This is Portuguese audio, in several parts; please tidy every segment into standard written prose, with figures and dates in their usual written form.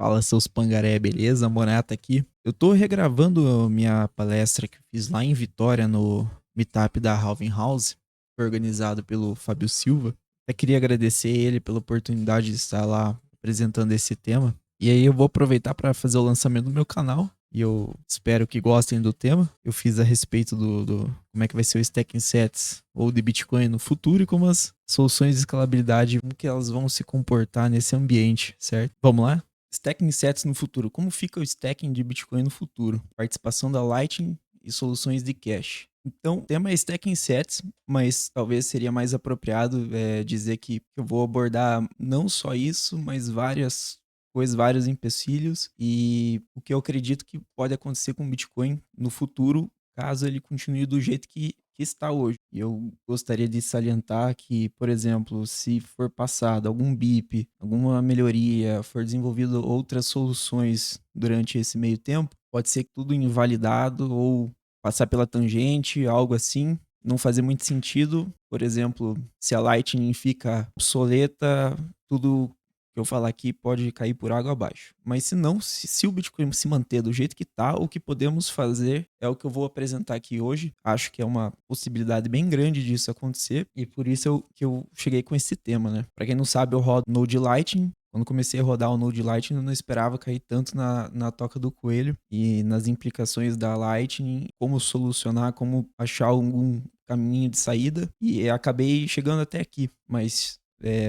Fala, seus pangaré, beleza? Monata aqui. Eu tô regravando a minha palestra que eu fiz lá em Vitória no Meetup da Halving House, organizado pelo Fábio Silva. Eu queria agradecer ele pela oportunidade de estar lá apresentando esse tema. E aí eu vou aproveitar para fazer o lançamento do meu canal. E eu espero que gostem do tema. Eu fiz a respeito do como é que vai ser o stacking sets ou de Bitcoin no futuro e como as soluções de escalabilidade, como que elas vão se comportar nesse ambiente, certo? Vamos lá? Stacking sets no futuro. Como fica o stacking de Bitcoin no futuro? Participação da Lightning e soluções de cash. Então, o tema é stacking sets, mas talvez seria mais apropriado dizer que eu vou abordar não só isso, mas várias coisas, vários empecilhos e o que eu acredito que pode acontecer com o Bitcoin no futuro, caso ele continue do jeito que está hoje. E eu gostaria de salientar que, por exemplo, se for passado algum BIP, alguma melhoria, for desenvolvido outras soluções durante esse meio tempo, pode ser tudo invalidado ou passar pela tangente, algo assim, não fazer muito sentido. Por exemplo, se a Lightning fica obsoleta, tudo que eu falar aqui pode cair por água abaixo. Mas se não, se o Bitcoin se manter do jeito que tá, o que podemos fazer é o que eu vou apresentar aqui hoje. Acho que é uma possibilidade bem grande disso acontecer e por isso que eu cheguei com esse tema, né? Para quem não sabe, eu rodo Node Lightning. Quando comecei a rodar o Node Lightning, eu não esperava cair tanto na toca do coelho e nas implicações da Lightning, como solucionar, como achar algum caminho de saída e acabei chegando até aqui. Mas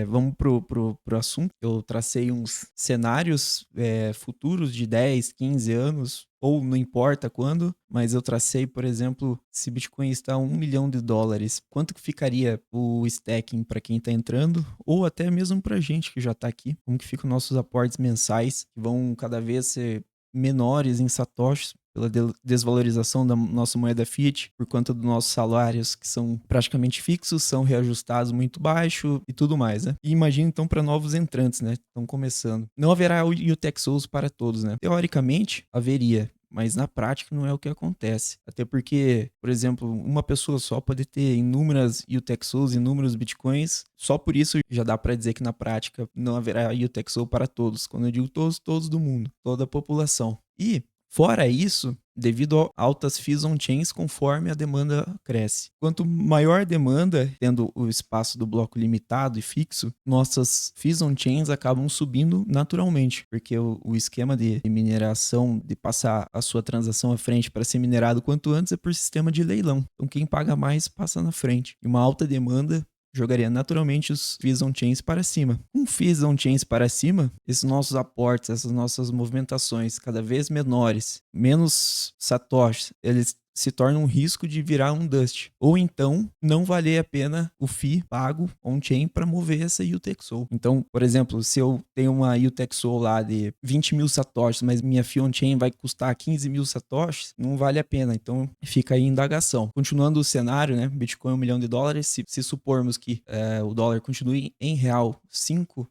vamos pro assunto. Eu tracei uns cenários futuros de 10, 15 anos, ou não importa quando, mas eu tracei, por exemplo, se Bitcoin está a US$ 1 milhão, quanto que ficaria o stacking para quem está entrando, ou até mesmo para a gente que já está aqui, como que ficam nossos aportes mensais, que vão cada vez ser menores em satoshis, pela desvalorização da nossa moeda fiat, por conta dos nossos salários que são praticamente fixos, são reajustados muito baixo e tudo mais, né? E imagina então para novos entrantes, né? Estão começando. Não haverá o UTXOs para todos, né? Teoricamente, haveria, mas na prática não é o que acontece. Até porque, por exemplo, uma pessoa só pode ter inúmeras UTXOs, inúmeros bitcoins, só por isso já dá para dizer que na prática não haverá UTXO para todos. Quando eu digo todos, todos do mundo, toda a população. E fora isso, devido a altas fees on-chains conforme a demanda cresce. Quanto maior a demanda, tendo o espaço do bloco limitado e fixo, nossas fees on-chains acabam subindo naturalmente, porque o esquema de mineração, de passar a sua transação à frente para ser minerado quanto antes é por sistema de leilão. Então quem paga mais passa na frente. E uma alta demanda jogaria naturalmente os fees on-chains para cima. Com fees on-chains para cima, esses nossos aportes, essas nossas movimentações cada vez menores, menos satoshis, eles se torna um risco de virar um dust. Ou então, não valer a pena o fee pago on-chain para mover essa UTXO. Então, por exemplo, se eu tenho uma UTXO lá de 20 mil satoshis, mas minha fee on-chain vai custar 15 mil satoshis, não vale a pena. Então, fica aí a indagação. Continuando o cenário, né? Bitcoin US$ 1 milhão, se supormos que o dólar continue em real, R$ 5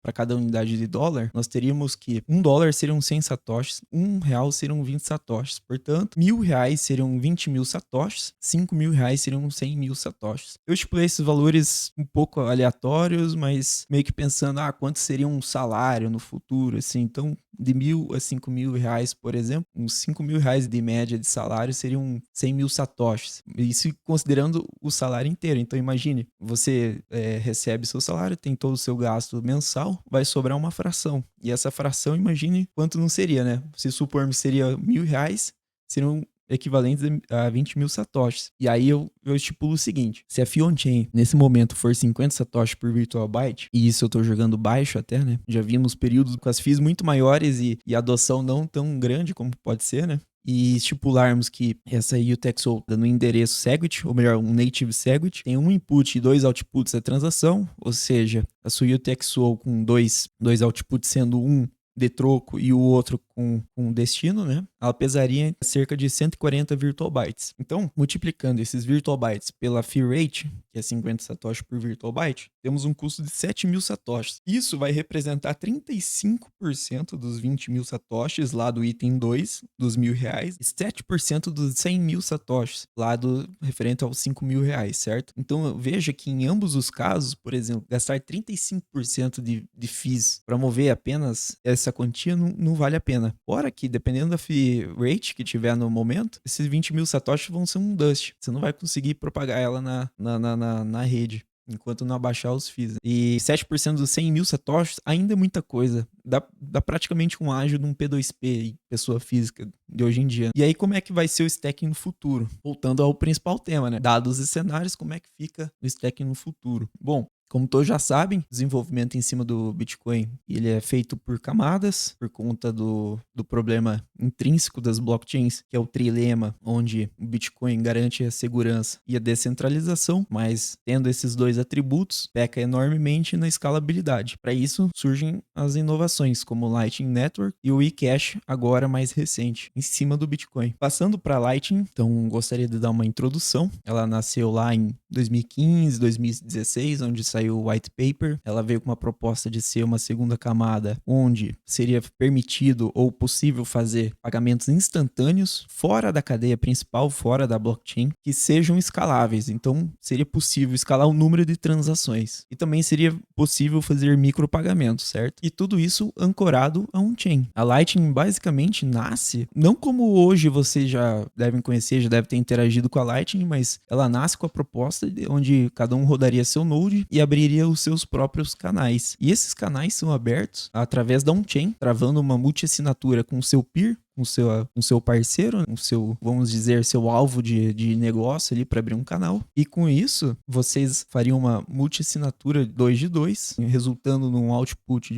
para cada unidade de dólar, nós teríamos que $1 seriam 100 satoshis, R$ 1 seriam 20 satoshis. Portanto, R$ 1.000 seriam 20 mil satoshis, R$ 5.000 seriam 100 mil satoshis. Eu estipulei esses valores um pouco aleatórios, mas meio que pensando, quanto seria um salário no futuro, assim. Então, de R$ 1.000 a R$ 5.000, por exemplo, uns R$ 5.000 de média de salário seriam 100 mil satoshis. Isso considerando o salário inteiro. Então, imagine, você recebe seu salário, tem todo o seu gasto mensal, vai sobrar uma fração. E essa fração, imagine quanto não seria, né? Se supormos seria R$ 1.000, seriam equivalentes a 20 mil satoshis. E aí eu estipulo o seguinte: se a fee on-chain nesse momento for 50 satoshis por virtual byte, e isso eu tô jogando baixo até, né? Já vimos períodos com as fees muito maiores e a adoção não tão grande como pode ser, né? E estipularmos que essa UTXO no endereço SegWit, ou melhor, um native SegWit, tem um input e dois outputs da transação, ou seja, a sua UTXO com dois outputs sendo um de troco e o outro com destino, né? Ela pesaria cerca de 140 virtual bytes. Então, multiplicando esses virtual bytes pela fee rate, que é 50 satoshi por virtual byte, temos um custo de 7.000 satoshis. Isso vai representar 35% dos 20.000 satoshis lá do item 2, dos R$ 1.000, e 7% dos 100.000 satoshis lá do referente aos R$ 5.000, certo? Então, veja que em ambos os casos, por exemplo, gastar 35% de fees para mover apenas essa quantia não vale a pena. Fora que, dependendo da fee rate que tiver no momento, esses 20.000 satoshis vão ser um dust. Você não vai conseguir propagar ela na rede enquanto não abaixar os fees. E 7% dos 100.000 satoshis ainda é muita coisa. Dá praticamente um ágio de um P2P, pessoa física, de hoje em dia. E aí, como é que vai ser o stacking no futuro? Voltando ao principal tema, né? Dados e cenários, como é que fica o stacking no futuro? Bom, como todos já sabem, desenvolvimento em cima do Bitcoin, ele é feito por camadas, por conta do problema intrínseco das blockchains, que é o trilema, onde o Bitcoin garante a segurança e a descentralização, mas tendo esses dois atributos, peca enormemente na escalabilidade. Para isso, surgem as inovações, como o Lightning Network e o eCash, agora mais recente, em cima do Bitcoin. Passando para Lightning, então gostaria de dar uma introdução. Ela nasceu lá em 2015, 2016, onde saiu o white paper. Ela veio com uma proposta de ser uma segunda camada, onde seria permitido ou possível fazer pagamentos instantâneos fora da cadeia principal, fora da blockchain, que sejam escaláveis. Então, seria possível escalar o número de transações. E também seria possível fazer micropagamentos, certo? E tudo isso ancorado a um chain. A Lightning basicamente nasce, não como hoje vocês já devem conhecer, já devem ter interagido com a Lightning, mas ela nasce com a proposta onde cada um rodaria seu node e abriria os seus próprios canais. E esses canais são abertos através da on-chain, travando uma multi-assinatura com o seu peer, com o seu parceiro, com seu, vamos dizer, seu alvo de negócio ali para abrir um canal. E com isso, vocês fariam uma multi-assinatura 2 de 2, resultando num output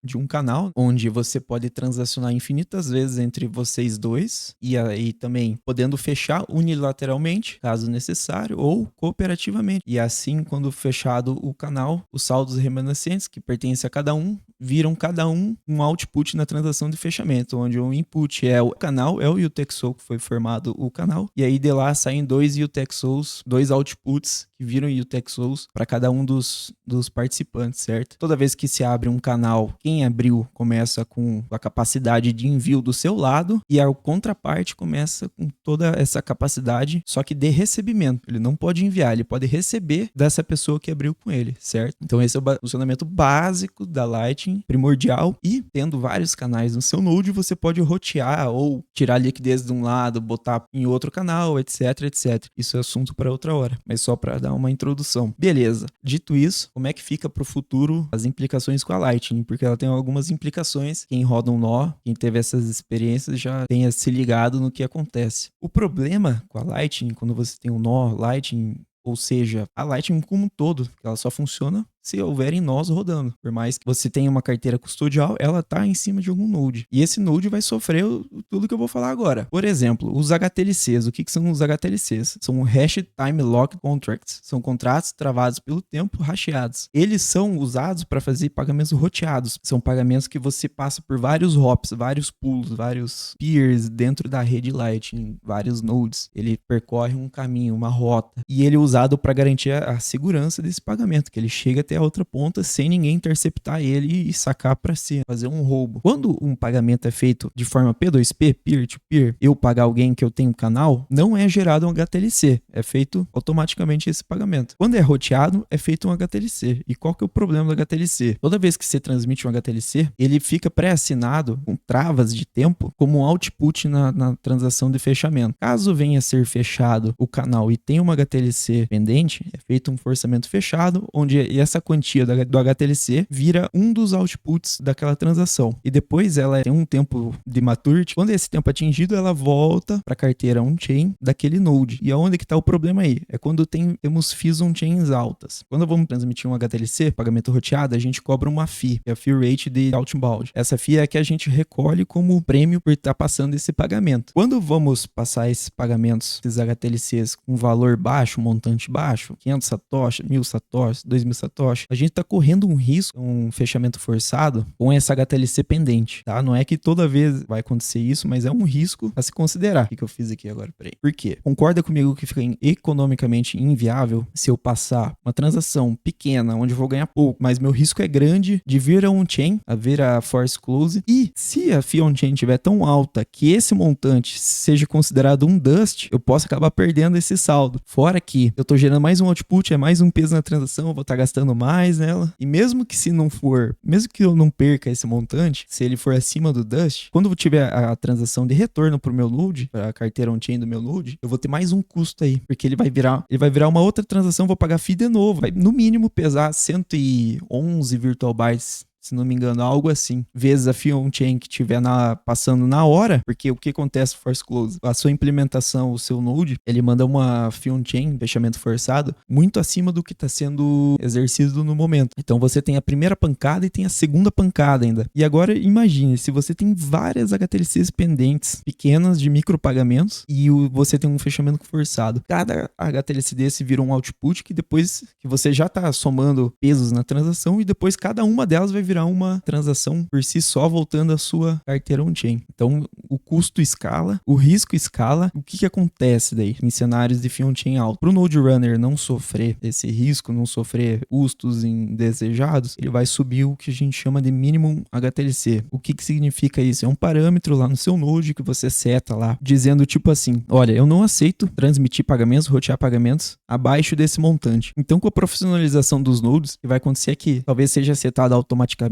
de um canal, onde você pode transacionar infinitas vezes entre vocês dois, e aí também podendo fechar unilateralmente, caso necessário, ou cooperativamente. E assim, quando fechado o canal, os saldos remanescentes, que pertencem a cada um, viram cada um output na transação de fechamento, onde o input é o canal, é o UTXO que foi formado o canal, e aí de lá saem dois UTXOs, dois outputs que viram UTXOs para cada um dos participantes, certo? Toda vez que se abre um canal, quem abriu começa com a capacidade de envio do seu lado e a contraparte começa com toda essa capacidade, só que de recebimento. Ele não pode enviar, ele pode receber dessa pessoa que abriu com ele, certo? Então esse é o funcionamento básico da Lightning, primordial, e tendo vários canais no seu node, você pode rotear ou tirar a liquidez de um lado, botar em outro canal, etc, etc. Isso é assunto para outra hora, mas só para dar uma introdução. Beleza. Dito isso, como é que fica para o futuro as implicações com a Lightning? Porque ela tem algumas implicações. Quem roda um nó, quem teve essas experiências já tenha se ligado no que acontece. O problema com a Lightning, quando você tem um nó Lightning, ou seja, a Lightning como um todo, ela só funciona se houverem nós rodando. Por mais que você tenha uma carteira custodial, ela está em cima de algum node. E esse node vai sofrer tudo que eu vou falar agora. Por exemplo, os HTLCs. O que são os HTLCs? São Hash Time Lock Contracts. São contratos travados pelo tempo hasheados. Eles são usados para fazer pagamentos roteados. São pagamentos que você passa por vários hops, vários pools, vários peers dentro da rede Lightning, vários nodes. Ele percorre um caminho, uma rota. E ele é usado para garantir a segurança desse pagamento, que ele chega até a outra ponta sem ninguém interceptar ele e sacar para si, fazer um roubo. Quando um pagamento é feito de forma P2P, peer-to-peer, eu pagar alguém que eu tenho canal, não é gerado um HTLC, é feito automaticamente esse pagamento. Quando é roteado, é feito um HTLC. E qual que é o problema do HTLC? Toda vez que você transmite um HTLC, ele fica pré-assinado com travas de tempo como um output na transação de fechamento. Caso venha a ser fechado o canal e tenha uma HTLC pendente, é feito um forçamento fechado, onde essa quantia do HTLC vira um dos outputs daquela transação. E depois ela tem um tempo de maturity. Quando esse tempo é atingido, ela volta para a carteira on-chain daquele node. E aonde que está o problema aí? É quando temos fees on-chains altas. Quando vamos transmitir um HTLC, pagamento roteado, a gente cobra uma fee, que é a fee rate de outbound. Essa fee é a que a gente recolhe como prêmio por estar passando esse pagamento. Quando vamos passar esses pagamentos, esses HTLCs com valor baixo, montante baixo, 500 satoshi, 1.000 satoshi, 2.000 satoshi, satoshi. A gente tá correndo um risco, um fechamento forçado com essa HTLC pendente, tá? Não é que toda vez vai acontecer isso, mas é um risco a se considerar. O que eu fiz aqui agora? Peraí. Por quê? Concorda comigo que fica economicamente inviável se eu passar uma transação pequena, onde eu vou ganhar pouco, mas meu risco é grande de vir a on-chain, a vir a force close, e se a fee on-chain estiver tão alta que esse montante seja considerado um dust, eu posso acabar perdendo esse saldo. Fora que eu tô gerando mais um output, é mais um peso na transação, eu vou estar gastando mais nela. E mesmo que se não for, mesmo que eu não perca esse montante, se ele for acima do dust, quando eu tiver a transação de retorno pro meu node, para a carteira on-chain do meu node, eu vou ter mais um custo aí, porque ele vai virar uma outra transação, vou pagar fee de novo, vai no mínimo pesar 111 virtual bytes, se não me engano, algo assim, vezes a fee on-chain que estiver passando na hora, porque o que acontece force close? A sua implementação, o seu node, ele manda uma fee on-chain, fechamento forçado, muito acima do que está sendo exercido no momento. Então você tem a primeira pancada e tem a segunda pancada ainda. E agora imagine, se você tem várias HTLCs pendentes, pequenas, de micropagamentos, e você tem um fechamento forçado. Cada HTLC desse vira um output que depois que você já está somando pesos na transação e depois cada uma delas vai virar uma transação por si só, voltando à sua carteira on-chain. Então, o custo escala, o risco escala. O que acontece daí em cenários de fee on-chain alto? Para o Node Runner não sofrer esse risco, não sofrer custos indesejados, ele vai subir o que a gente chama de minimum HTLC. O que significa isso? É um parâmetro lá no seu Node que você seta lá, dizendo tipo assim, olha, eu não aceito transmitir pagamentos, rotear pagamentos abaixo desse montante. Então, com a profissionalização dos nodes, o que vai acontecer é que talvez seja setado automaticamente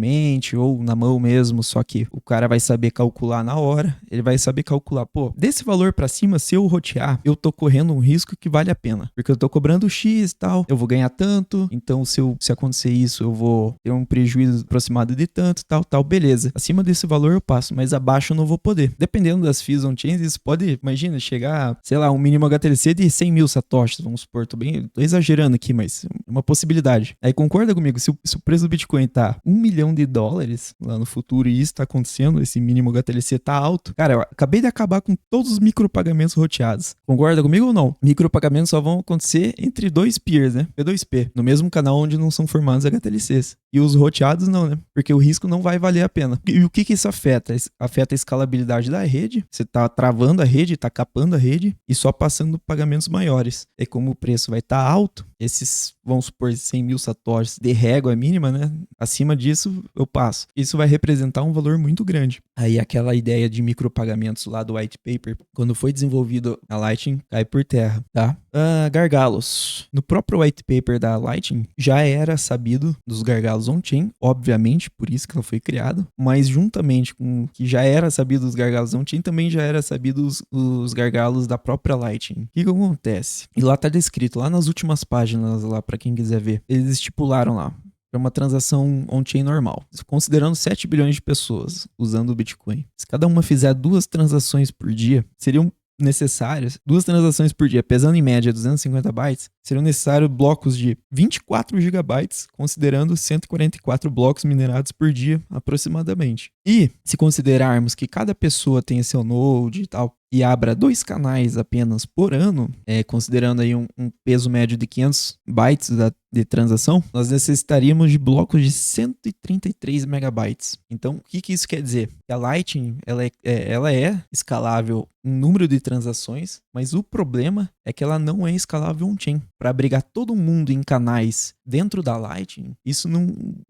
ou na mão mesmo, só que o cara vai saber calcular na hora, ele vai saber calcular, pô, desse valor pra cima, se eu rotear, eu tô correndo um risco que vale a pena, porque eu tô cobrando X e tal, eu vou ganhar tanto, então se acontecer isso, eu vou ter um prejuízo aproximado de tanto, tal, beleza. Acima desse valor eu passo, mas abaixo eu não vou poder. Dependendo das fees on-chains, isso pode, imagina, chegar, sei lá, um mínimo HTLC de 100 mil satoshis, vamos supor, tô exagerando aqui, mas é uma possibilidade. Aí concorda comigo, se o preço do Bitcoin tá $1 milhão lá no futuro e isso tá acontecendo, esse mínimo HTLC tá alto, cara, eu acabei de acabar com todos os micropagamentos roteados. Concorda comigo ou não? Micropagamentos só vão acontecer entre dois peers, né? P2P, no mesmo canal onde não são formados HTLCs. E os roteados não, né? Porque o risco não vai valer a pena. E o que isso afeta? Afeta a escalabilidade da rede. Você tá travando a rede, tá capando a rede e só passando pagamentos maiores. E como o preço vai estar alto, esses, vamos supor, 100 mil satoshis de régua mínima, né? Acima disso, eu passo. Isso vai representar um valor muito grande. Aí aquela ideia de micropagamentos lá do white paper, quando foi desenvolvido a Lightning, cai por terra, tá? Gargalos. No próprio white paper da Lightning, já era sabido dos gargalos on-chain, obviamente, por isso que ela foi criada, mas juntamente com o que já era sabido dos gargalos on-chain, também já era sabido os gargalos da própria Lightning. O que acontece? E lá tá descrito, lá nas últimas páginas, lá para quem quiser ver, eles estipularam lá, para uma transação on-chain normal, considerando 7 bilhões de pessoas usando o Bitcoin. Se cada uma fizer 2 transações por dia, seriam necessárias 2 transações por dia, pesando em média 250 bytes, seriam necessários blocos de 24 gigabytes, considerando 144 blocos minerados por dia, aproximadamente. E, se considerarmos que cada pessoa tenha seu node e tal, e abra 2 canais apenas por ano, considerando aí um peso médio de 500 bytes de transação, nós necessitaríamos de blocos de 133 megabytes. Então, o que isso quer dizer? A Lightning, ela é escalável em número de transações, mas o problema é que ela não é escalável on-chain. Para abrigar todo mundo em canais dentro da Lightning, isso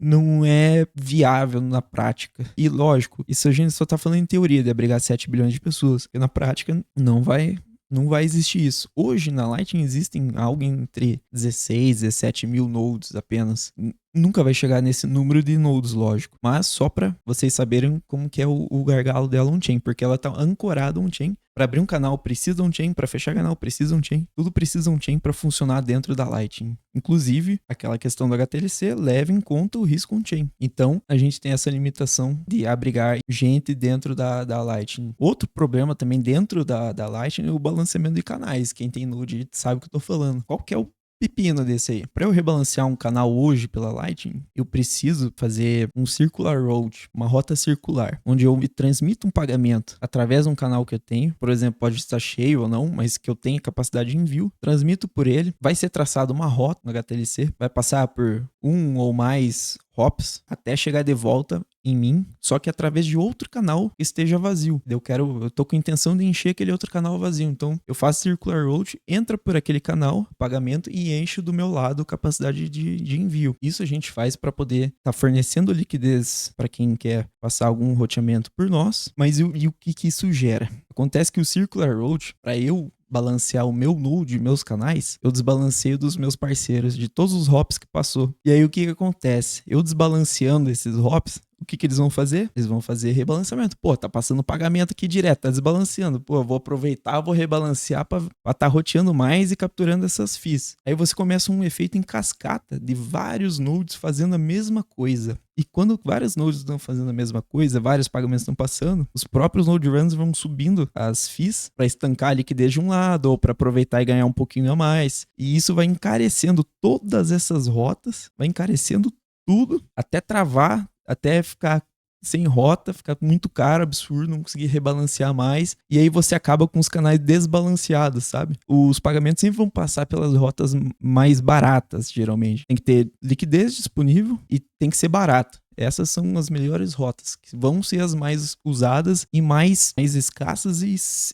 não é viável na prática. E lógico, isso a gente só tá falando em teoria de abrigar 7 bilhões de pessoas, porque na prática não vai existir isso. Hoje na Lightning existem algo entre 16 e 17 mil nodes apenas. Nunca vai chegar nesse número de nodes, lógico. Mas só para vocês saberem como que é o gargalo dela on-chain, porque ela tá ancorada on-chain. Para abrir um canal precisa on-chain, para fechar canal precisa on-chain. Tudo precisa on-chain para funcionar dentro da Lightning. Inclusive, aquela questão do HTLC leva em conta o risco on-chain. Então, a gente tem essa limitação de abrigar gente dentro da Lightning. Outro problema também dentro da Lightning é o balanceamento de canais. Quem tem node sabe o que eu tô falando. Qual que é o pepino desse aí. Para eu rebalancear um canal hoje pela Lightning, eu preciso fazer um circular road, uma rota circular, onde eu me transmito um pagamento através de um canal que eu tenho, por exemplo, pode estar cheio ou não, mas que eu tenha capacidade de envio, transmito por ele, vai ser traçada uma rota no HTLC, vai passar por um ou mais hops até chegar de volta em mim, só que através de outro canal que esteja vazio. Eu tô com a intenção de encher aquele outro canal vazio, então eu faço circular route, entra por aquele canal, pagamento e encho do meu lado capacidade de envio. Isso a gente faz para poder estar fornecendo liquidez para quem quer passar algum roteamento por nós, mas e o que isso gera? Acontece que o circular route, para eu balancear o meu node, meus canais, eu desbalanceio dos meus parceiros, de todos os hops que passou. E aí o que acontece? Eu desbalanceando esses hops, o que eles vão fazer? Eles vão fazer rebalanceamento. Pô, tá passando pagamento aqui direto, tá desbalanceando. Pô, eu vou aproveitar, vou rebalancear pra tá roteando mais e capturando essas fees. Aí você começa um efeito em cascata de vários nodes fazendo a mesma coisa. E quando vários nodes estão fazendo a mesma coisa, vários pagamentos estão passando, os próprios node runs vão subindo as fees para estancar a liquidez de um lado ou para aproveitar e ganhar um pouquinho a mais. E isso vai encarecendo todas essas rotas, vai encarecendo tudo até travar, até ficar sem rota, ficar muito caro, absurdo, não conseguir rebalancear mais. E aí você acaba com os canais desbalanceados, sabe? Os pagamentos sempre vão passar pelas rotas mais baratas, geralmente. Tem que ter liquidez disponível e tem que ser barato. Essas são as melhores rotas, que vão ser as mais usadas e mais escassas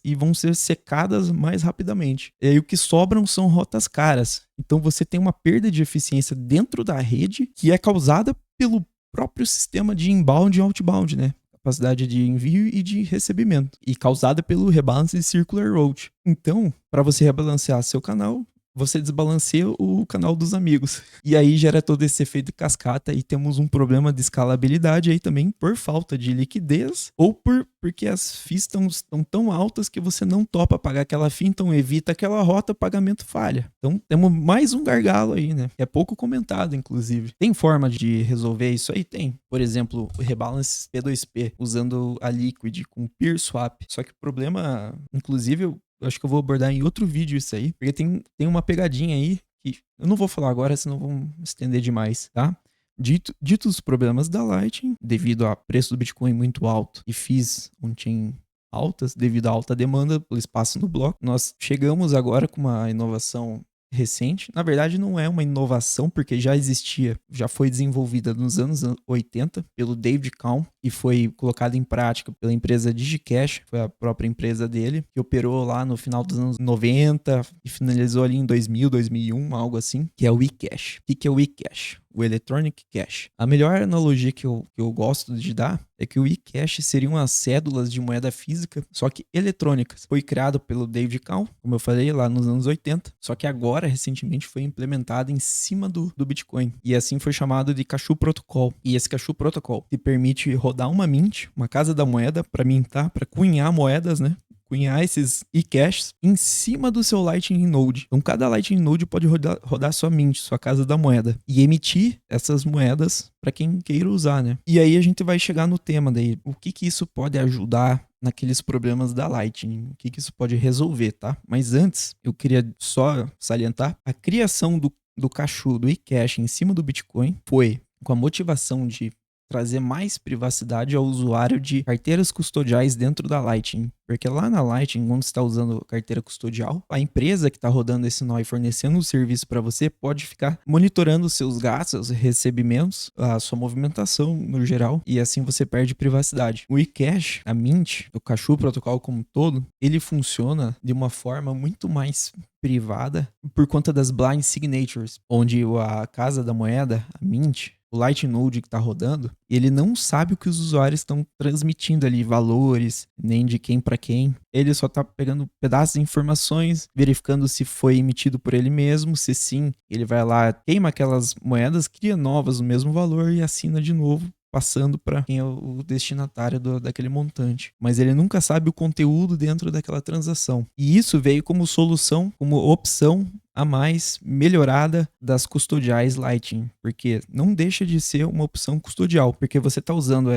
e vão ser secadas mais rapidamente. E aí o que sobram são rotas caras. Então você tem uma perda de eficiência dentro da rede que é causada pelo próprio sistema de inbound e outbound, né? Capacidade de envio e de recebimento. E causada pelo rebalance de circular route. Então, para você rebalancear seu canal, você desbalanceia o canal dos amigos. E aí gera todo esse efeito de cascata e temos um problema de escalabilidade aí também por falta de liquidez ou porque as fees estão tão altas que você não topa pagar aquela fee, então evita aquela rota, o pagamento falha. Então temos mais um gargalo aí, né? É pouco comentado, inclusive. Tem forma de resolver isso aí? Tem. Por exemplo, o rebalance P2P usando a Liquid com Peer Swap. Só que o problema, inclusive, eu acho que eu vou abordar em outro vídeo isso aí, porque tem uma pegadinha aí que eu não vou falar agora, senão vamos estender demais, tá? Dito os problemas da Lightning, devido ao preço do Bitcoin muito alto e fees on-chain altas, devido à alta demanda pelo espaço no bloco, nós chegamos agora com uma inovação recente. Na verdade, não é uma inovação, porque já existia, já foi desenvolvida nos anos 80 pelo David Kaum e foi colocada em prática pela empresa DigiCash, foi a própria empresa dele, que operou lá no final dos anos 90 e finalizou ali em 2000, 2001, algo assim, que é o eCash. O que é o eCash? O Electronic Cash. A melhor analogia que eu gosto de dar é que o eCash seriam as cédulas de moeda física, só que eletrônicas. Foi criado pelo David Kaum, como eu falei, lá nos anos 80, só que agora, recentemente, foi implementado em cima do Bitcoin. E assim foi chamado de Cashu Protocol. E esse Cashu Protocol te permite rodar uma mint, uma casa da moeda, para mintar, para cunhar moedas, né? Cunhar esses eCash em cima do seu Lightning Node. Então, cada Lightning Node pode rodar sua mint, sua casa da moeda, e emitir essas moedas para quem queira usar, né? E aí a gente vai chegar no tema daí. O que isso pode ajudar naqueles problemas da Lightning? O que isso pode resolver, tá? Mas antes, eu queria só salientar, a criação do Cashu, do eCash em cima do Bitcoin foi com a motivação de trazer mais privacidade ao usuário de carteiras custodiais dentro da Lightning. Porque lá na Lightning, quando você está usando carteira custodial, a empresa que está rodando esse nó e fornecendo o serviço para você pode ficar monitorando os seus gastos, recebimentos, a sua movimentação no geral, e assim você perde privacidade. O eCash, a Mint, o Cashu Protocol como um todo, ele funciona de uma forma muito mais privada por conta das blind signatures, onde a casa da moeda, a Mint, o Lightning Node que está rodando, ele não sabe o que os usuários estão transmitindo ali, valores, nem de quem para quem. Ele só está pegando pedaços de informações, verificando se foi emitido por ele mesmo, se sim, ele vai lá, queima aquelas moedas, cria novas no mesmo valor e assina de novo passando para quem é o destinatário daquele montante. Mas ele nunca sabe o conteúdo dentro daquela transação. E isso veio como solução, como opção a mais melhorada das custodiais Lightning, porque não deixa de ser uma opção custodial, porque você está usando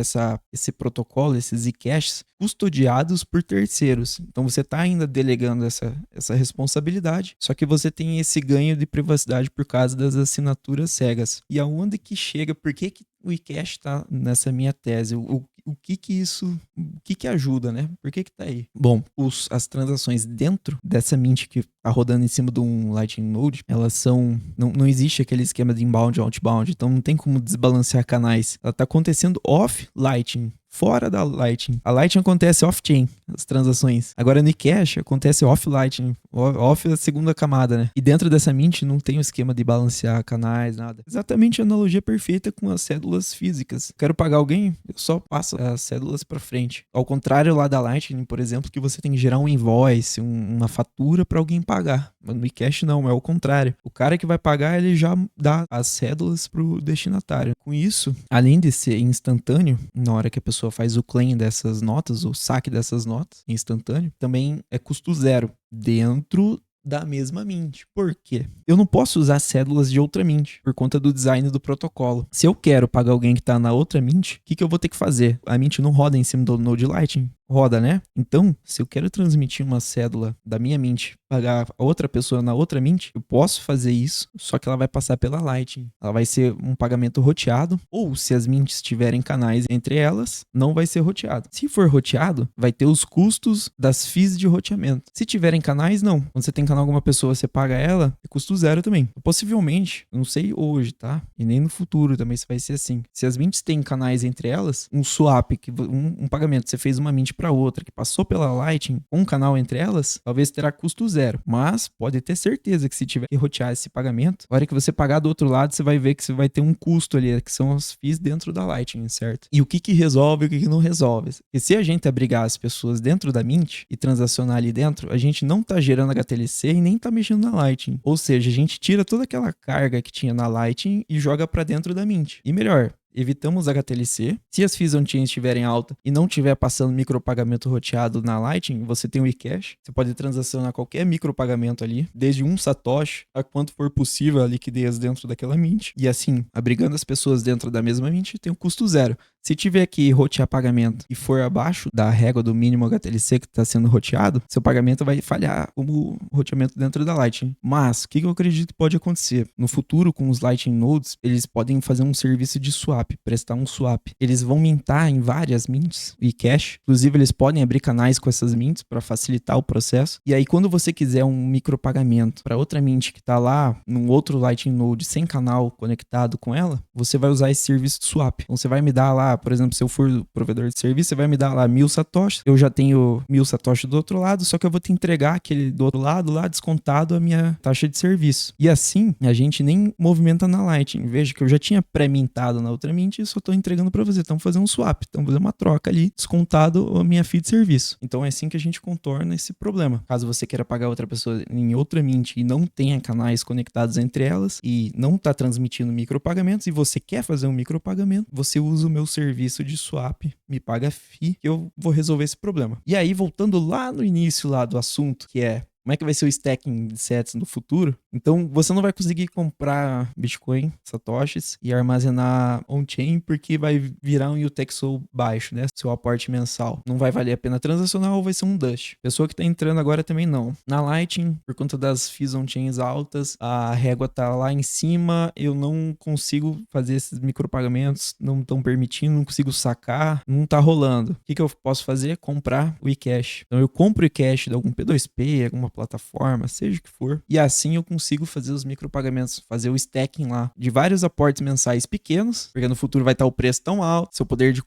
esse protocolo, esses Zcash, custodiados por terceiros. Então você está ainda delegando essa responsabilidade, só que você tem esse ganho de privacidade por causa das assinaturas cegas. E aonde que chega, por que o eCash está nessa minha tese? O que ajuda, né? Por que tá aí? Bom, as transações dentro dessa mint que tá rodando em cima de um Lightning Node, elas são... Não existe aquele esquema de inbound e outbound, então não tem como desbalancear canais. Ela tá acontecendo off Lightning, fora da Lightning. A Lightning acontece off-chain, as transações. Agora no eCash acontece off-Lightning, off a segunda camada, né? E dentro dessa mint não tem o esquema de balancear canais, nada. Exatamente a analogia perfeita com as cédulas físicas. Quero pagar alguém, eu só passo as cédulas para frente. Ao contrário lá da Lightning, por exemplo, que você tem que gerar um invoice, uma fatura para alguém pagar. Mas no eCash não, é o contrário. O cara que vai pagar, ele já dá as cédulas pro destinatário. Com isso, além de ser instantâneo, na hora que a pessoa faz o claim dessas notas, o saque dessas notas instantâneo, também é custo zero dentro da mesma mint. Por quê? Eu não posso usar cédulas de outra mint por conta do design do protocolo. Se eu quero pagar alguém que está na outra mint, o que eu vou ter que fazer? A mint não roda em cima do Node Lightning. Roda, né? Então, se eu quero transmitir uma cédula da minha mint, pagar a outra pessoa na outra mint, eu posso fazer isso, só que ela vai passar pela Lightning. Ela vai ser um pagamento roteado, ou se as mints tiverem canais entre elas, não vai ser roteado. Se for roteado, vai ter os custos das fees de roteamento. Se tiverem canais, não. Quando você tem canal alguma pessoa, você paga ela, é custo zero também. Possivelmente, não sei hoje, tá? E nem no futuro também isso vai ser assim. Se as mints têm canais entre elas, um swap, um pagamento, você fez uma mint para outra, que passou pela Lightning, com um canal entre elas, talvez terá custo zero. Mas pode ter certeza que se tiver que rotear esse pagamento, na hora que você pagar do outro lado, você vai ver que você vai ter um custo ali, que são as fees dentro da Lightning, certo? E o que resolve e o que não resolve? E se a gente abrigar as pessoas dentro da Mint e transacionar ali dentro, a gente não tá gerando HTLC e nem tá mexendo na Lightning. Ou seja, a gente tira toda aquela carga que tinha na Lightning e joga para dentro da Mint. E melhor, evitamos HTLC. Se as fees on-chain estiverem alta e não estiver passando micropagamento roteado na Lightning, você tem o eCash. Você pode transacionar qualquer micropagamento ali, desde um satoshi a quanto for possível a liquidez dentro daquela mint. E assim, abrigando as pessoas dentro da mesma mint, tem um custo zero. Se tiver que rotear pagamento e for abaixo da régua do mínimo HTLC que está sendo roteado, seu pagamento vai falhar como roteamento dentro da Lightning. Mas, o que eu acredito que pode acontecer? No futuro, com os Lightning Nodes, eles podem fazer um serviço de swap, prestar um swap. Eles vão mintar em várias mints e cash. Inclusive, eles podem abrir canais com essas mints para facilitar o processo. E aí, quando você quiser um micropagamento para outra mint que está lá num outro Lightning Node sem canal conectado com ela, você vai usar esse serviço de swap. Então, você vai me dar lá, por exemplo, se eu for provedor de serviço, você vai me dar lá 1000 satoshis. Eu já tenho 1000 satoshis do outro lado, só que eu vou te entregar aquele do outro lado lá descontado a minha taxa de serviço. E assim, a gente nem movimenta na Lightning. Veja que eu já tinha pré-mintado na outra mint e só estou entregando para você. Então, fazer um swap. Então, fazer uma troca ali, descontado a minha fee de serviço. Então, é assim que a gente contorna esse problema. Caso você queira pagar outra pessoa em outra mint e não tenha canais conectados entre elas e não está transmitindo micropagamentos e você quer fazer um micropagamento, você usa o meu serviço de swap, me paga fee, que eu vou resolver esse problema. E aí, voltando lá no início lá do assunto, que é como é que vai ser o stacking de sets no futuro? Então, você não vai conseguir comprar Bitcoin, satoshis, e armazenar on-chain porque vai virar um UTXO baixo, né? Seu aporte mensal. Não vai valer a pena transacionar ou vai ser um dust. Pessoa que tá entrando agora também não. Na Lightning, por conta das fees on-chains altas, a régua tá lá em cima, eu não consigo fazer esses micropagamentos, não estão permitindo, não consigo sacar, não tá rolando. O que eu posso fazer? Comprar o eCash. Então, eu compro o eCash de algum P2P, alguma plataforma, seja o que for, e assim eu consigo fazer os micropagamentos, fazer o stacking lá de vários aportes mensais pequenos, porque no futuro vai estar o preço tão alto, seu poder de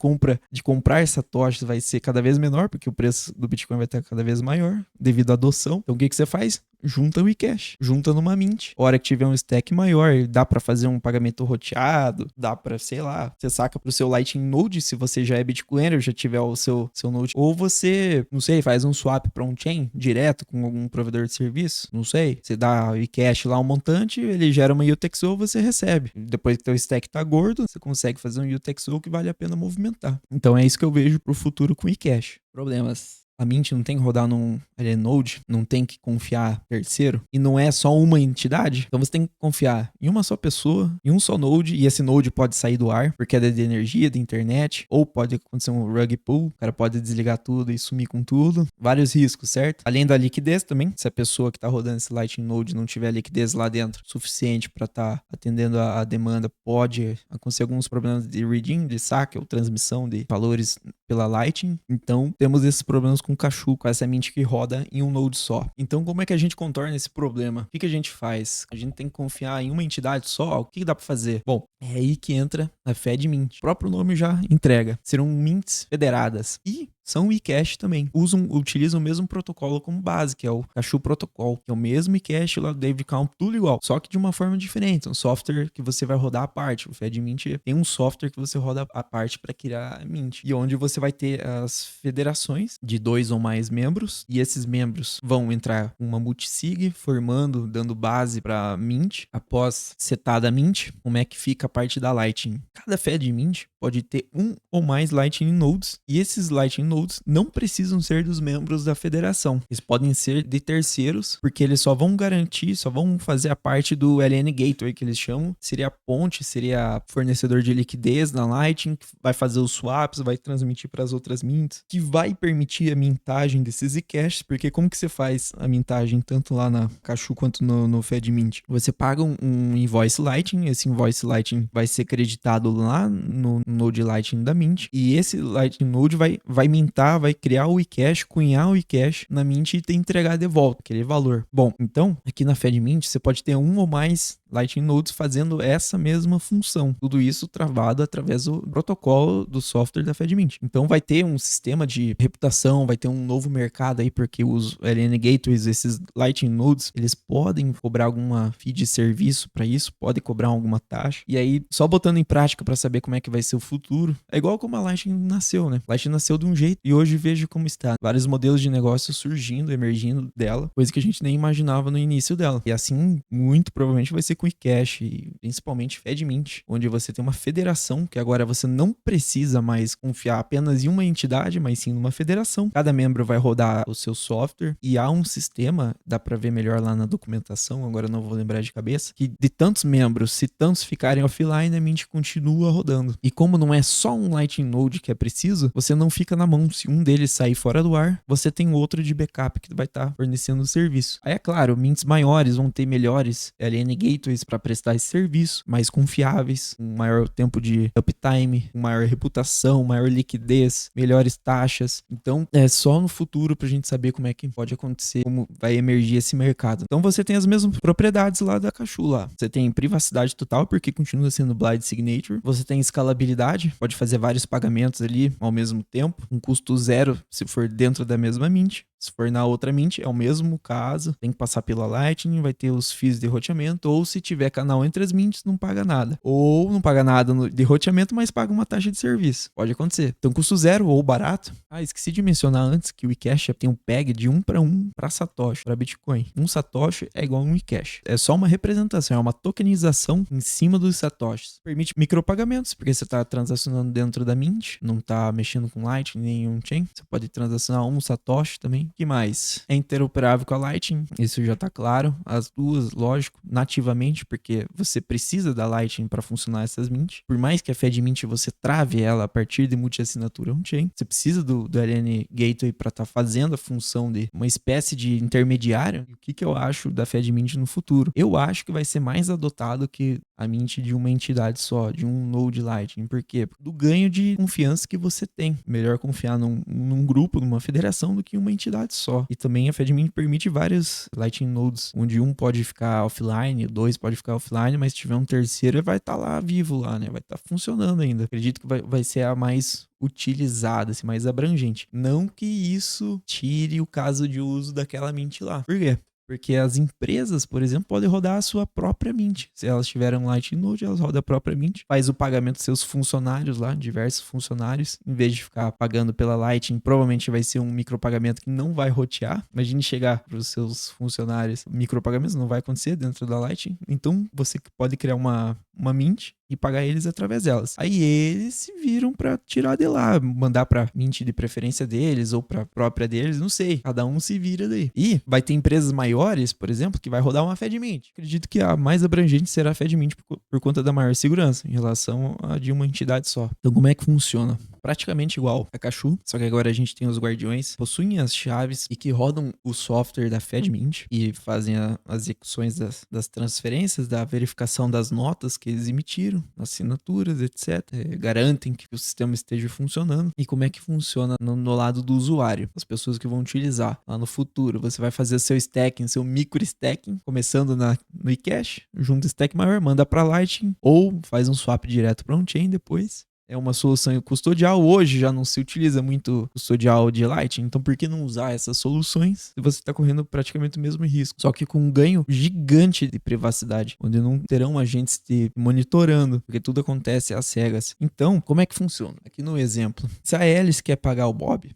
comprar satoshis vai ser cada vez menor, porque o preço do Bitcoin vai estar cada vez maior devido à adoção. Então o que você faz? Junta o eCash, junta numa mint. A hora que tiver um stack maior, dá pra fazer um pagamento roteado, dá pra, sei lá, você saca pro seu Lightning Node, se você já é Bitcoiner, já tiver o seu Node, ou você, não sei, faz um swap pra on-chain direto com algum provedor de serviço? Não sei. Você dá o eCash lá um montante, ele gera uma UTXO, você recebe. Depois que teu stack tá gordo, você consegue fazer um UTXO que vale a pena movimentar. Então é isso que eu vejo pro futuro com o eCash. Problemas. A Mint não tem que rodar num Node, não tem que confiar terceiro, e não é só uma entidade, então você tem que confiar em uma só pessoa, em um só Node, e esse Node pode sair do ar, porque é de energia, de internet, ou pode acontecer um rug pull, o cara pode desligar tudo e sumir com tudo. Vários riscos, certo? Além da liquidez também, se a pessoa que está rodando esse Lightning Node não tiver liquidez lá dentro suficiente para estar atendendo a demanda, pode acontecer alguns problemas de reading, de saque ou transmissão de valores pela Lightning. Então, temos esses problemas com o Kashu, com essa mint que roda em um node só. Então, como é que a gente contorna esse problema? O que a gente faz? A gente tem que confiar em uma entidade só? O que dá para fazer? Bom, é aí que entra a FedMint. O próprio nome já entrega. Serão mints federadas. E são eCash também. Utilizam o mesmo protocolo como base, que é o Kashu Protocol, que é o mesmo eCash lá do David Count, tudo igual, só que de uma forma diferente. Um software que você vai rodar à parte. O FedMint tem um software que você roda à parte para criar a mint. E onde você vai ter as federações de 2 ou mais membros, e esses membros vão entrar uma multisig, formando, dando base para mint. Após setada a mint, como é que fica a parte da Lightning? Cada FedMint pode ter um ou mais Lightning Nodes, e esses Lightning Nodes não precisam ser dos membros da federação. Eles podem ser de terceiros, porque eles só vão garantir, só vão fazer a parte do LN Gateway, que eles chamam. Seria a ponte, seria fornecedor de liquidez na Lightning, que vai fazer os swaps, vai transmitir para as outras mints, que vai permitir a mintagem desses eCash, porque como que você faz a mintagem tanto lá na Kashu quanto no FedMint? Você paga um invoice Lightning, esse invoice Lightning vai ser creditado lá no Node Lightning da Mint, e esse Lightning Node vai mintar, vai criar o eCash, cunhar o eCash na Mint e te entregar de volta aquele valor. Bom, então, aqui na FedMint, você pode ter um ou mais Lightning Nodes fazendo essa mesma função. Tudo isso travado através do protocolo do software da FedMint. Então vai ter um sistema de reputação, vai ter um novo mercado aí, porque os LN Gateways, esses Lightning Nodes, eles podem cobrar alguma fee de serviço para isso, podem cobrar alguma taxa. E aí, só botando em prática para saber como é que vai ser o futuro, é igual como a Lightning nasceu, né? A Lightning nasceu de um jeito e hoje vejo como está. Vários modelos de negócio surgindo, emergindo dela, coisa que a gente nem imaginava no início dela. E assim, muito provavelmente vai ser com eCash e principalmente FedMint, onde você tem uma federação que agora você não precisa mais confiar apenas em uma entidade, mas sim numa federação. Cada membro vai rodar o seu software e há um sistema, dá para ver melhor lá na documentação, agora não vou lembrar de cabeça, que de tantos membros, se tantos ficarem offline, a Mint continua rodando. E como não é só um Lightning Node que é preciso, você não fica na mão. Se um deles sair fora do ar, você tem outro de backup que vai estar fornecendo o serviço. Aí é claro, mints maiores vão ter melhores LN Gateways para prestar esse serviço, mais confiáveis, um maior tempo de uptime, com maior reputação, maior liquidez, melhores taxas. Então é só no futuro pra gente saber como é que pode acontecer, como vai emergir esse mercado. Então você tem as mesmas propriedades lá da Kashu lá. Você tem privacidade total, porque continua sendo blind signature. Você tem escalabilidade, pode fazer vários pagamentos ali ao mesmo tempo, um custo zero se for dentro da mesma mint. Se for na outra mint, é o mesmo caso, tem que passar pela Lightning, vai ter os fees de roteamento, ou se tiver canal entre as mints, não paga nada. Ou não paga nada de roteamento, mas paga uma taxa de serviço. Pode acontecer. Então, custo zero ou barato. Ah, esqueci de mencionar antes que o eCash tem um PEG de 1 para 1 para Satoshi, para Bitcoin. Um Satoshi é igual a um eCash. É só uma representação, é uma tokenização em cima dos Satoshis. Permite micropagamentos, porque você está transacionando dentro da mint, não está mexendo com Lightning, nenhum chain. Você pode transacionar um Satoshi também. O que mais? É interoperável com a Lightning, isso já tá claro. As duas, lógico, nativamente, porque você precisa da Lightning para funcionar essas mint. Por mais que a FedMint você trave ela a partir de multi-assinatura on-chain, você precisa do LN Gateway para estar fazendo a função de uma espécie de intermediário. E o que eu acho da FedMint no futuro? Eu acho que vai ser mais adotado que a mint de uma entidade só, de um node Lightning. Por quê? Do ganho de confiança que você tem. Melhor confiar num grupo, numa federação, do que uma entidade só. E também a FedMint permite vários Lightning Nodes, onde um pode ficar offline, dois pode ficar offline, mas se tiver um terceiro, ele vai estar lá vivo lá, né? Vai estar funcionando ainda. Acredito que vai ser a mais utilizada, assim, mais abrangente. Não que isso tire o caso de uso daquela mint lá. Por quê? Porque as empresas, por exemplo, podem rodar a sua própria Mint. Se elas tiverem um Lightning Node, elas rodam a própria Mint. Faz o pagamento dos seus funcionários lá, diversos funcionários. Em vez de ficar pagando pela Lightning, provavelmente vai ser um micropagamento que não vai rotear. Imagine chegar para os seus funcionários, micropagamentos não vai acontecer dentro da Lightning. Então, você pode criar uma Mint e pagar eles através delas. Aí eles se viram pra tirar de lá, mandar pra Mint de preferência deles ou pra própria deles, não sei. Cada um se vira daí. E vai ter empresas maiores, por exemplo, que vai rodar uma FedMint. Acredito que a mais abrangente será a FedMint por conta da maior segurança em relação a de uma entidade só. Então, como é que funciona? Praticamente igual a Cachu, só que agora a gente tem os guardiões, possuem as chaves e que rodam o software da FedMint e fazem as execuções das transferências, da verificação das notas que eles emitiram, assinaturas, etc. Garantem que o sistema esteja funcionando. E como é que funciona no lado do usuário, as pessoas que vão utilizar lá no futuro. Você vai fazer seu stacking, seu micro stacking, começando no eCash, junta stack maior, manda para Lightning ou faz um swap direto para on-chain depois. É uma solução custodial. Hoje já não se utiliza muito custodial de Lightning, então por que não usar essas soluções se você está correndo praticamente o mesmo risco? Só que com um ganho gigante de privacidade, onde não terão agentes te monitorando, porque tudo acontece às cegas. Então, como é que funciona? Aqui no exemplo, se a Alice quer pagar o Bob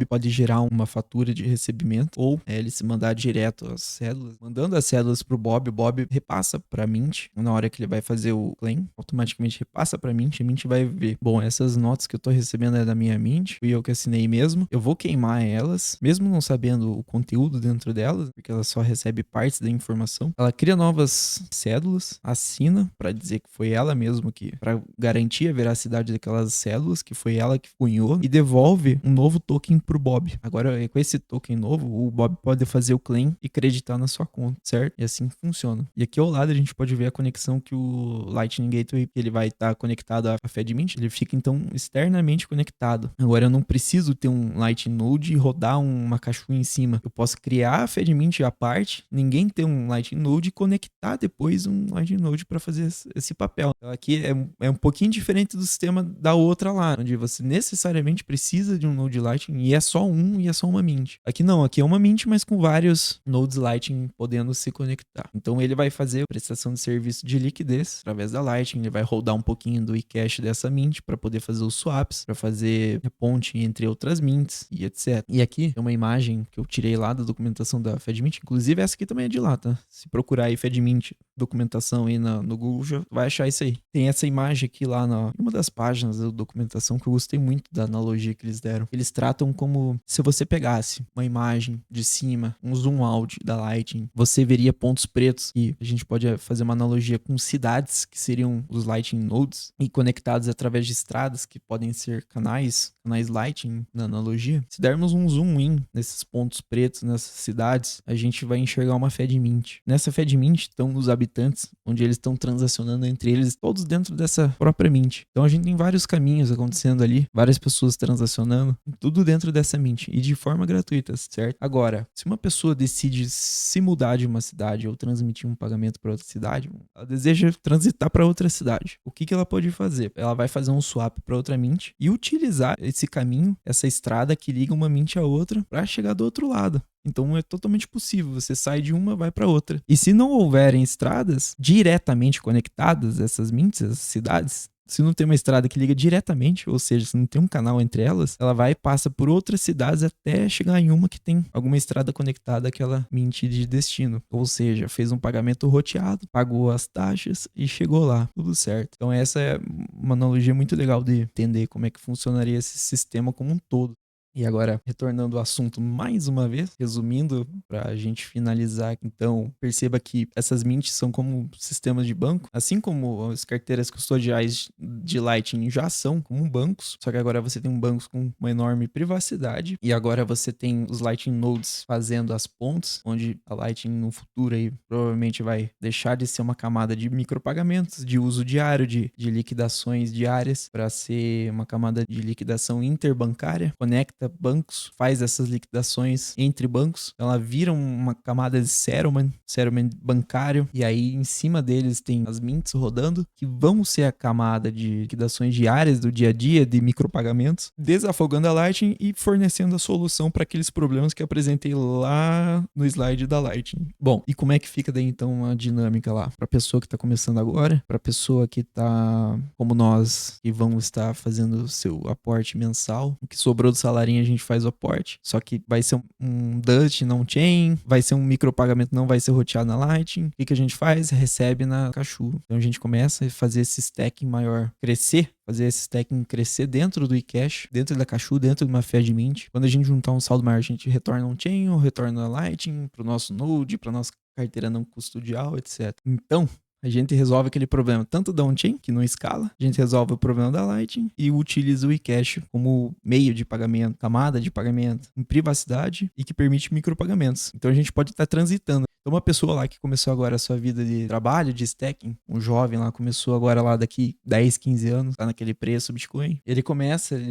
pode gerar uma fatura de recebimento ou ele se mandar direto as cédulas. Mandando as cédulas pro Bob, o Bob repassa pra Mint. Na hora que ele vai fazer o claim, automaticamente repassa pra Mint. A Mint vai ver, bom, essas notas que eu tô recebendo é da minha Mint, fui eu que assinei mesmo. Eu vou queimar elas, mesmo não sabendo o conteúdo dentro delas, porque ela só recebe partes da informação. Ela cria novas cédulas, assina pra dizer que foi ela mesmo que, pra garantir a veracidade daquelas cédulas, que foi ela que cunhou, e devolve um novo token pro Bob. Agora, com esse token novo, o Bob pode fazer o claim e creditar na sua conta, certo? E assim funciona. E aqui ao lado a gente pode ver a conexão que o Lightning Gateway, ele vai estar conectado à FedMint, ele fica então externamente conectado. Agora eu não preciso ter um Lightning Node e rodar uma caixinha em cima. Eu posso criar a FedMint à parte, ninguém ter um Lightning Node e conectar depois um Lightning Node para fazer esse papel. Então aqui é um pouquinho diferente do sistema da outra lá, onde você necessariamente precisa de um Node Lightning e é só uma Mint. Aqui não, aqui é uma Mint, mas com vários nodes Lightning podendo se conectar. Então ele vai fazer a prestação de serviço de liquidez através da Lightning, ele vai rodar um pouquinho do eCash dessa Mint para poder fazer os swaps, para fazer a ponte entre outras Mints e etc. E aqui é uma imagem que eu tirei lá da documentação da FedMint, inclusive essa aqui também é de lá, tá? Se procurar aí FedMint documentação aí no Google, já vai achar isso aí. Tem essa imagem aqui lá em uma das páginas da documentação que eu gostei muito da analogia que eles deram. Eles tratam como se você pegasse uma imagem de cima, um zoom out da Lightning, você veria pontos pretos e a gente pode fazer uma analogia com cidades que seriam os Lightning Nodes e conectados através de estradas que podem ser canais Lightning na analogia. Se dermos um zoom in nesses pontos pretos, nessas cidades, a gente vai enxergar uma FedMint. Nessa FedMint estão os habitantes, onde eles estão transacionando entre eles, todos dentro dessa própria Mint. Então a gente tem vários caminhos acontecendo ali, várias pessoas transacionando, tudo dentro dessa Mint e de forma gratuita, certo? Agora, se uma pessoa decide se mudar de uma cidade ou transmitir um pagamento para outra cidade, ela deseja transitar para outra cidade. O que ela pode fazer? Ela vai fazer um swap para outra Mint e utilizar esse caminho, essa estrada que liga uma Mint a outra para chegar do outro lado. Então é totalmente possível, você sai de uma, vai para outra. E se não houverem estradas diretamente conectadas, essas mints, essas cidades, se não tem uma estrada que liga diretamente, ou seja, se não tem um canal entre elas, ela vai e passa por outras cidades até chegar em uma que tem alguma estrada conectada àquela mint de destino. Ou seja, fez um pagamento roteado, pagou as taxas e chegou lá, tudo certo. Então essa é uma analogia muito legal de entender como é que funcionaria esse sistema como um todo. E agora, retornando ao assunto mais uma vez, resumindo para a gente finalizar, então perceba que essas mints são como sistemas de banco, assim como as carteiras custodiais de Lightning já são como bancos, só que agora você tem bancos com uma enorme privacidade e agora você tem os Lightning Nodes fazendo as pontes, onde a Lightning no futuro aí provavelmente vai deixar de ser uma camada de micropagamentos, de uso diário, de liquidações diárias, para ser uma camada de liquidação interbancária, conecta conecta bancos, faz essas liquidações entre bancos. Ela vira uma camada de settlement bancário, e aí em cima deles tem as mints rodando, que vão ser a camada de liquidações diárias do dia a dia, de micropagamentos, desafogando a Lightning e fornecendo a solução para aqueles problemas que eu apresentei lá no slide da Lightning. Bom, e como é que fica daí então a dinâmica lá? Para a pessoa que está começando agora, para a pessoa que está como nós, que vamos estar fazendo o seu aporte mensal, o que sobrou do salarinho a gente faz o aporte, só que vai ser um Dutch não chain, vai ser um micropagamento, não vai ser roteado na Lightning. O que a gente faz? Recebe na Cashu. Então a gente começa a fazer esse stacking maior crescer, fazer esse stacking crescer dentro do eCash, dentro da Cashu, dentro de uma FedMint. Quando a gente juntar um saldo maior, a gente retorna um chain ou retorna a Lightning para o nosso Node, para nossa carteira não custodial, etc. Então, a gente resolve aquele problema tanto da on-chain, que não escala, a gente resolve o problema da Lightning e utiliza o eCash como meio de pagamento, camada de pagamento em privacidade e que permite micropagamentos. Então a gente pode estar transitando. Então uma pessoa lá que começou agora a sua vida de trabalho, de stacking, um jovem lá começou agora lá daqui 10, 15 anos, tá naquele preço Bitcoin, ele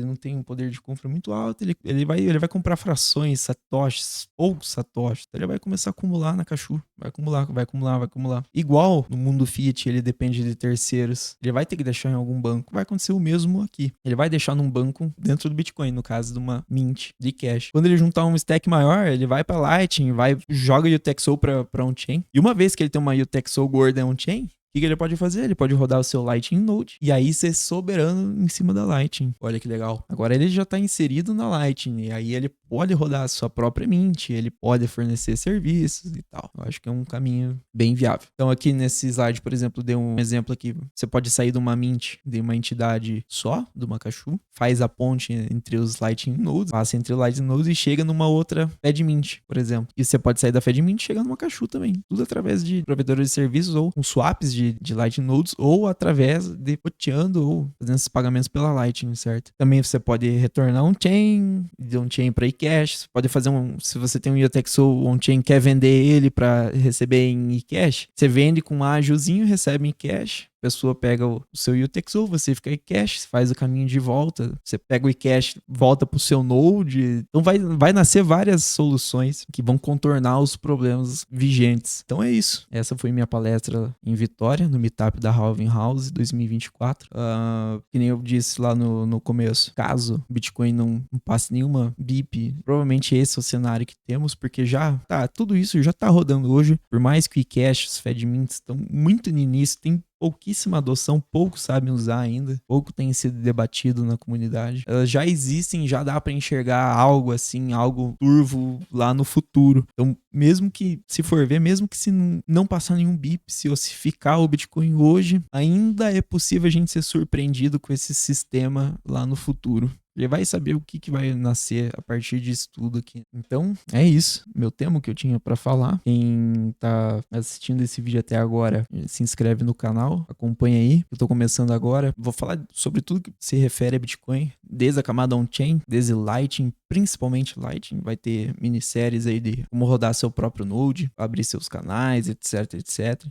não tem um poder de compra muito alto, ele vai comprar frações, satoshis, poucos satoshis, então ele vai começar a acumular na Cashu, vai acumular. Igual no mundo Fiat, ele depende de terceiros, ele vai ter que deixar em algum banco, vai acontecer o mesmo aqui, ele vai deixar num banco dentro do Bitcoin, no caso de uma mint de cash. Quando ele juntar um stack maior, ele vai pra Lightning, joga o UTXO pra on-chain. E uma vez que ele tem uma UTXO gorda on-chain, o que ele pode fazer? Ele pode rodar o seu Lightning Node e aí ser soberano em cima da Lightning. Olha que legal. Agora ele já está inserido na Lightning e aí ele pode rodar a sua própria mint, ele pode fornecer serviços e tal. Eu acho que é um caminho bem viável. Então aqui nesse slide, por exemplo, dei um exemplo aqui. Você pode sair de uma mint, de uma entidade só, de uma Cashu, faz a ponte entre os Lightning Nodes, passa entre os Lightning Nodes e chega numa outra FedMint, por exemplo. E você pode sair da FedMint e chegar numa Cashu também. Tudo através de provedores de serviços ou com swaps de Lightning Nodes ou através de roteando ou fazendo esses pagamentos pela Lightning, certo? Também você pode retornar um chain, de um chain para eCash, você pode fazer se você tem um UTXO on-chain, quer vender ele para receber em eCash, você vende com um ágilzinho, recebe em eCash, a pessoa pega o seu UTXO, você fica em cash, faz o caminho de volta, você pega o eCash, volta pro seu Node. Então vai nascer várias soluções que vão contornar os problemas vigentes. Então é isso. Essa foi minha palestra em Vitória, no Meetup da Halving House 2024. Que nem eu disse lá no começo, caso Bitcoin não passe nenhuma BIP, provavelmente esse é o cenário que temos, porque tudo isso já tá rodando hoje. Por mais que o eCash, os FedMints estão muito no início, tem pouquíssima adoção, poucos sabem usar ainda, pouco tem sido debatido na comunidade. Elas já existem, já dá para enxergar algo assim, algo turvo lá no futuro. Então, mesmo que, se for ver, mesmo que se não passar nenhum BIP, se ossificar o Bitcoin hoje, ainda é possível a gente ser surpreendido com esse sistema lá no futuro. Ele vai saber o que vai nascer a partir disso tudo aqui. Então, é isso. Meu tema que eu tinha pra falar. Quem tá assistindo esse vídeo até agora, se inscreve no canal, acompanha aí. Eu tô começando agora. Vou falar sobre tudo que se refere a Bitcoin, desde a camada on-chain, desde Lightning, principalmente Lightning. Vai ter minisséries aí de como rodar seu próprio Node, abrir seus canais, etc, etc.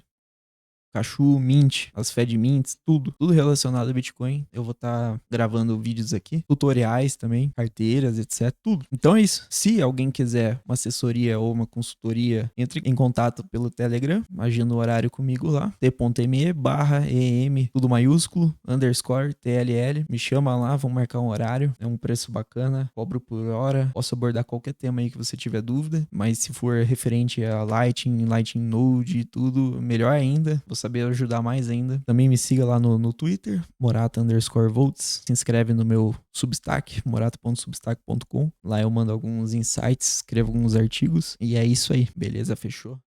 Cashu, Mint, as FedMints, tudo relacionado a Bitcoin. Eu vou estar gravando vídeos aqui, tutoriais também, carteiras, etc, tudo. Então é isso. Se alguém quiser uma assessoria ou uma consultoria, entre em contato pelo Telegram, agenda o horário comigo lá, t.me/em, tudo maiúsculo, _TLL, me chama lá, vamos marcar um horário, é um preço bacana, cobro por hora, posso abordar qualquer tema aí que você tiver dúvida, mas se for referente a Lightning Node e tudo, melhor ainda, vou saber ajudar mais ainda. Também me siga lá no Twitter, morata_votes. Se inscreve no meu Substack, morata.substack.com. Lá eu mando alguns insights, escrevo alguns artigos. E é isso aí, beleza? Fechou?